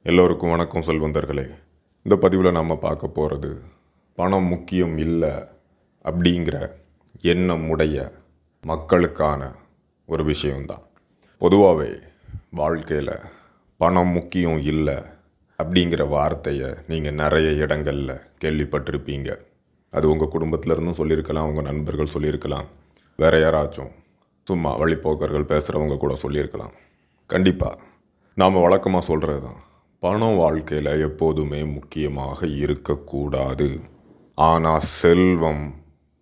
எல்லோருக்கும் வணக்கம் செல்வந்தர்களே. இந்த பதிவில் நம்ம பார்க்க போகிறது பணம் முக்கியம் இல்லை அப்படிங்கிற எண்ணம் உடைய மக்களுக்கான ஒரு விஷயம்தான். பொதுவாகவே வாழ்க்கையில் பணம் முக்கியம் இல்லை அப்படிங்கிற வார்த்தையை நீங்கள் நிறைய இடங்களில் கேள்விப்பட்டிருப்பீங்க. அது உங்கள் குடும்பத்தில் இருந்தும் சொல்லியிருக்கலாம், உங்கள் நண்பர்கள் சொல்லியிருக்கலாம், வேறு யாராச்சும் சும்மா வழிப்போக்கர்கள் பேசுகிறவங்க கூட சொல்லியிருக்கலாம். கண்டிப்பாக நாம் வழக்கமாக சொல்கிறது தான், பணம் வாழ்க்கையில் எப்போதுமே முக்கியமாக இருக்கக்கூடாது. ஆனால் செல்வம்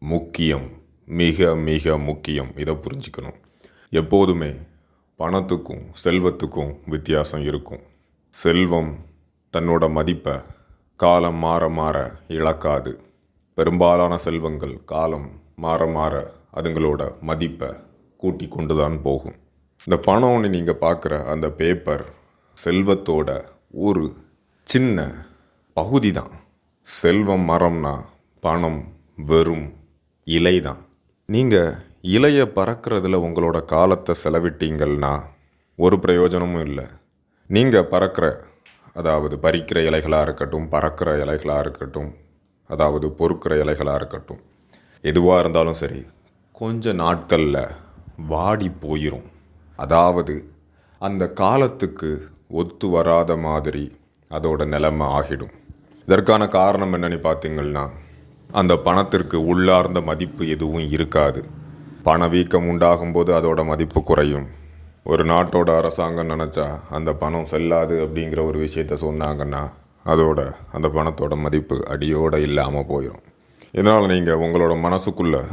முக்கியம், மிக மிக முக்கியம். இதை புரிஞ்சுக்கணும். எப்போதுமே பணத்துக்கும் செல்வத்துக்கும் வித்தியாசம் இருக்கும். செல்வம் தன்னோட மதிப்பை காலம் மாற மாற இழக்காது. பெரும்பாலான செல்வங்கள் காலம் மாற மாற அதுங்களோட மதிப்பை கூட்டி கொண்டு தான் போகும். இந்த பணம்னு நீங்கள் பார்க்குற அந்த பேப்பர் செல்வத்தோட ஒரு சின்ன பகுதி தான். செல்வம் மரம்னா பணம் வெறும் இலை தான். நீங்கள் இலையை பறக்கிறதுல உங்களோட காலத்தை செலவிட்டீங்கன்னா ஒரு பிரயோஜனமும் இல்லை. நீங்கள் பறக்கிற, அதாவது பறிக்கிற இலைகளாக இருக்கட்டும், பறக்கிற இலைகளாக இருக்கட்டும், அதாவது பொறுக்கிற இலைகளாக இருக்கட்டும், எதுவாக இருந்தாலும் சரி, கொஞ்ச நாட்களில் வாடி போயிடும். அதாவது அந்த காலத்துக்கு ஒத்து வராத மாதிரி அதோட நிலைமை ஆகிடும். இதற்கான காரணம் என்னன்னு பார்த்தீங்கன்னா, அந்த பணத்திற்கு உள்ளார்ந்த மதிப்பு எதுவும் இருக்காது. பணவீக்கம் உண்டாகும்போது அதோட மதிப்பு குறையும். ஒரு நாட்டோட அரசாங்கம் நினச்சா அந்த பணம் செல்லாது அப்படிங்கிற ஒரு விஷயத்த சொன்னாங்கன்னா அதோட அந்த பணத்தோட மதிப்பு அடியோடு இல்லாமல் போயிடும். இதனால் நீங்கள் உங்களோட மனசுக்குள்ளே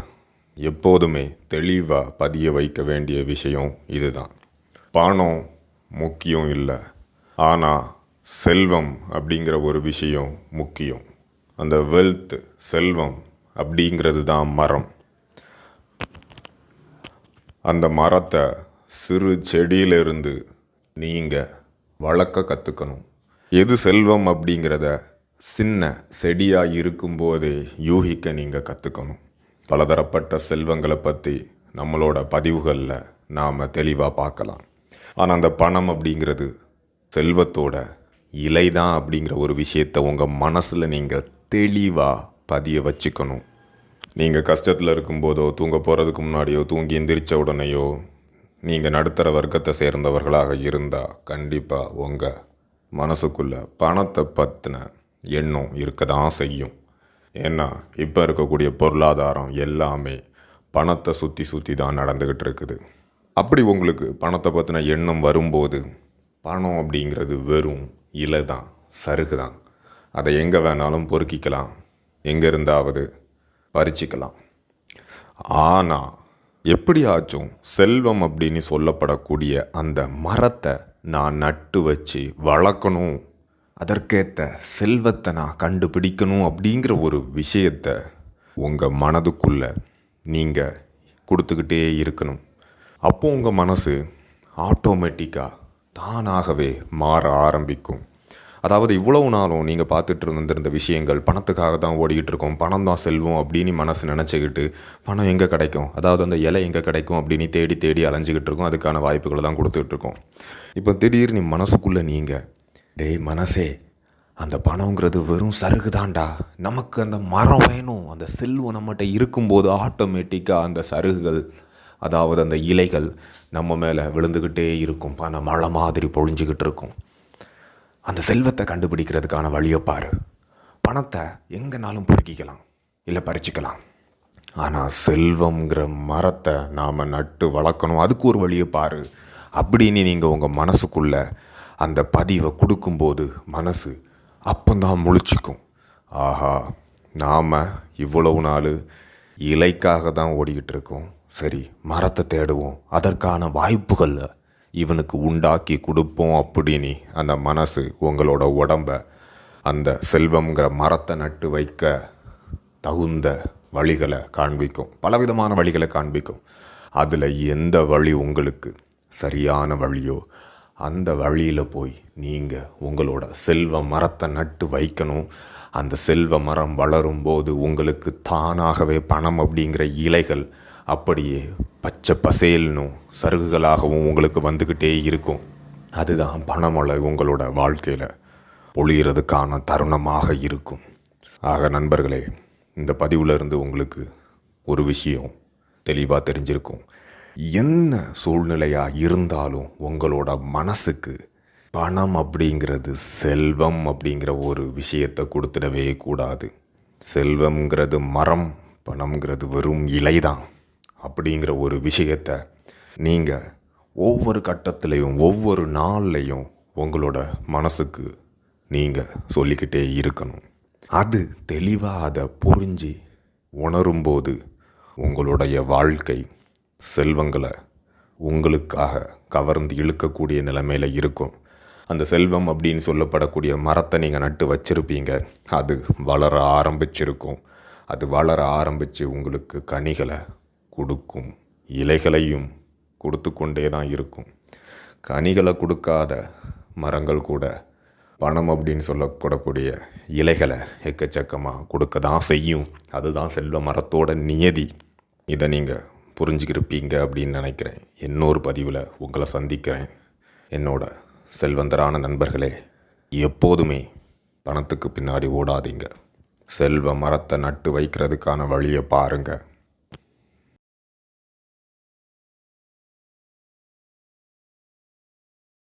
எப்போதுமே தெளிவாக பதிய வைக்க வேண்டிய விஷயம் இதுதான். பணம் முக்கியம் இல்லை, ஆனால் செல்வம் அப்படிங்கிற ஒரு விஷயம் முக்கியம். அந்த வெல்த், செல்வம் அப்படிங்கிறது தான் மரம். அந்த மரத்தை சிறு செடியிலிருந்து நீங்கள் வளர்க்க கற்றுக்கணும். எது செல்வம் அப்படிங்கிறத சின்ன செடியாக இருக்கும்போதே யூகிக்க நீங்கள் கற்றுக்கணும். பலதரப்பட்ட செல்வங்களை பற்றி நம்மளோட பதிவுகளில் நாம் தெளிவாக பார்க்கலாம். ஆனால் அந்த பணம் அப்படிங்கிறது செல்வத்தோட இலை தான் அப்படிங்கிற ஒரு விஷயத்தை உங்கள் மனசில் நீங்கள் தெளிவாக பதிய வச்சுக்கணும். நீங்கள் கஷ்டத்தில் இருக்கும்போதோ, தூங்க போகிறதுக்கு முன்னாடியோ, தூங்கி எந்திரிச்ச உடனேயோ, நீங்கள் நடுத்தர வர்க்கத்தை சேர்ந்தவர்களாக இருந்தால் கண்டிப்பாக உங்கள் மனசுக்குள்ளே பணத்தை பற்றின எண்ணம் இருக்க தான் செய்யும். ஏன்னா இப்போ இருக்கக்கூடிய பொருளாதாரம் எல்லாமே பணத்தை சுற்றி சுற்றி தான் நடந்துக்கிட்டு இருக்குது. அப்படி உங்களுக்கு பணத்தை பற்றின எண்ணம் வரும்போது, பணம் அப்படிங்கிறது வெறும் இலை தான், சருகு தான். அதை எங்கே வேணாலும் பொறுக்கிக்கலாம், எங்கே இருந்தாவது பறிச்சிக்கலாம். ஆனால் எப்படியாச்சும் செல்வம் அப்படின்னு சொல்லப்படக்கூடிய அந்த மரத்தை நான் நட்டு வச்சு வளர்க்கணும், அதற்கேற்ற செல்வத்தை நான் கண்டுபிடிக்கணும் அப்படிங்கிற ஒரு விஷயத்தை உங்கள் மனதுக்குள்ளே நீங்கள் கொடுத்துக்கிட்டே இருக்கணும். அப்போ உங்கள் மனசு ஆட்டோமேட்டிக்காக தானாகவே மாற ஆரம்பிக்கும். அதாவது இவ்வளவு நாளும் நீங்கள் பார்த்துட்டு இருந்திருந்த விஷயங்கள் பணத்துக்காக தான் ஓடிக்கிட்டு இருக்கோம், பணம் தான் செல்வம் அப்படின்னு மனசு நினச்சிக்கிட்டு பணம் எங்கே கிடைக்கும், அதாவது அந்த இலை எங்கே கிடைக்கும் அப்படின்னு தேடி தேடி அலைஞ்சிக்கிட்டு இருக்கோம். அதுக்கான வாய்ப்புகளை தான் கொடுத்துட்ருக்கோம். இப்போ திடீர்னு மனசுக்குள்ளே நீங்கள், டேய் மனசே, அந்த பணங்கிறது வெறும் சருகு தாண்டா, நமக்கு அந்த மரம் வேணும், அந்த செல்வம் நம்மகிட்ட இருக்கும்போது ஆட்டோமேட்டிக்காக அந்த சருகுகள், அதாவது அந்த இலைகள் நம்ம மேலே விழுந்துக்கிட்டே இருக்கும், பண மழை மாதிரி பொழிஞ்சிக்கிட்டு இருக்கும். அந்த செல்வத்தை கண்டுபிடிக்கிறதுக்கான வழியை பாரு. பணத்தை எங்கேனாலும் பொறுக்கிக்கலாம், இல்லை பறிச்சிக்கலாம். ஆனால் செல்வங்கிற மரத்தை நாம் நட்டு வளர்க்கணும், அதுக்கு ஒரு வழியை பாரு அப்படின்னு நீங்கள் உங்கள் மனசுக்குள்ளே அந்த பதிவை கொடுக்கும்போது மனசு அப்போந்தான் முழிச்சிக்கும். ஆஹா, நாம் இவ்வளவு நாள் இலைக்காக தான் ஓடிக்கிட்டு இருக்கோம், சரி மரத்தை தேடுவோம், அதற்கான வாய்ப்புகளை இவனுக்கு உண்டாக்கி கொடுப்போம் அப்படின்னு அந்த மனசு உங்களோட உடம்பை அந்த செல்வங்கிற மரத்தை நட்டு வைக்க தகுந்த வழிகளை காண்பிக்கும், பலவிதமான வழிகளை காண்பிக்கும். அதில் எந்த வழி உங்களுக்கு சரியான வழியோ அந்த வழியில் போய் நீங்கள் உங்களோட செல்வ மரத்தை நட்டு வைக்கணும். அந்த செல்வ மரம் வளரும்போது உங்களுக்கு தானாகவே பணம் அப்படிங்கிற இலைகள் அப்படியே பச்சை பசேல்னும் சருகுகளாகவும் உங்களுக்கு வந்துக்கிட்டே இருக்கும். அதுதான் பணமழை உங்களோட வாழ்க்கையில் பொழியறதுக்கான தருணமாக இருக்கும். ஆக நண்பர்களே, இந்த பதிவில் இருந்து உங்களுக்கு ஒரு விஷயம் தெளிவாக தெரிஞ்சிருக்கும். என்ன சூழ்நிலையாக இருந்தாலும் உங்களோட மனசுக்கு பணம் அப்படிங்கிறது செல்வம் அப்படிங்கிற ஒரு விஷயத்தை கொடுத்துடவே கூடாது. செல்வம்ங்கிறது மரம், பணம்ங்கிறது வெறும் இலைதான் அப்படிங்கிற ஒரு விஷயத்தை நீங்கள் ஒவ்வொரு கட்டத்திலையும் ஒவ்வொரு நாள்லையும் உங்களோட மனசுக்கு நீங்கள் சொல்லிக்கிட்டே இருக்கணும். அது தெளிவாக அதை புரிஞ்சு உணரும்போது உங்களுடைய வாழ்க்கை செல்வங்களை உங்களுக்காக கவர்ந்து இழுக்கக்கூடிய நிலைமையில் இருக்கும். அந்த செல்வம் அப்படின்னு சொல்லப்படக்கூடிய மரத்தை நீங்கள் நட்டு வச்சுருப்பீங்க. அது வளர ஆரம்பிச்சிருக்கும். அது வளர ஆரம்பித்து உங்களுக்கு கனிகளை கொடுக்கும், இலைகளையும் கொடுத்து கொண்டே தான் இருக்கும். கனிகளை கொடுக்காத மரங்கள் கூட பணம் அப்படின்னு சொல்லப்படக்கூடிய இலைகளை எக்கச்சக்கமாக கொடுக்க தான் செய்யும். அதுதான் செல்வ மரத்தோட நியதி. இதை நீங்கள் புரிஞ்சுக்கிருப்பீங்க அப்படின்னு நினைக்கிறேன். இன்னொரு பதிவில் உங்களை சந்திக்கிறேன். என்னோட செல்வந்தரான நண்பர்களே, எப்போதுமே பணத்துக்கு பின்னாடி ஓடாதீங்க. செல்வ மரத்தை நட்டு வைக்கிறதுக்கான வழியை பாருங்கள்.